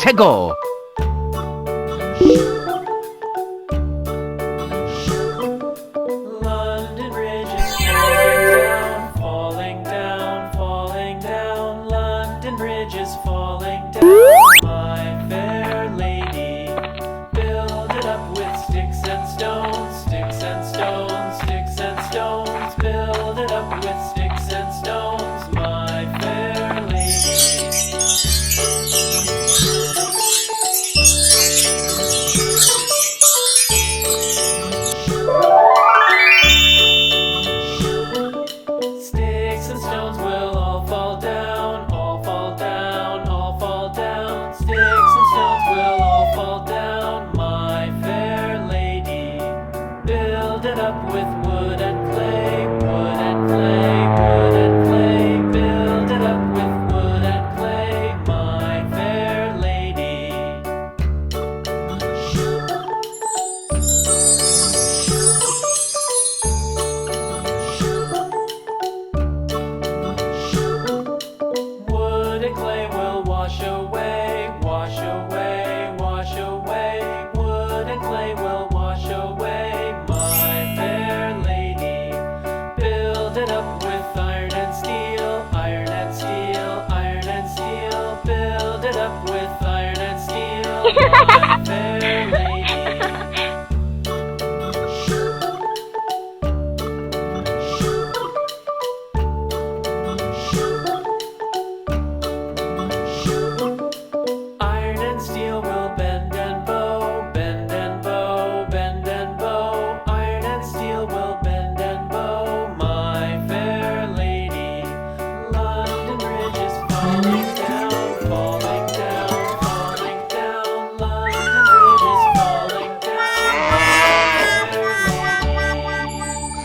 최고! London Bridge is falling down, falling down. London Bridge is falling down. My fair lady, build it up with sticks and stones, sticks and stones, sticks and stones. Build it up with sticks and stones, my fair lady. Sticks and stones will all fall down, all fall down, all fall down. Sticks and stones will all fall down, my fair lady. Build it up with wood and clay, wood and clay, wood and clay. Build it up with wood and clay, my fair lady. Wood and clay will wash away, wash away, wash away. Wood and clay will wash away, my fair lady. Build it up with iron and steel, iron and steel, iron and steel. Build it up with iron and steel, my fair lady. Iron and steel will bend and bow, bend and bow, bend and bow. Iron and steel will bend and bow, my fair lady. London Bridge is falling down, falling down, falling down. London Bridge is falling down, my fair lady.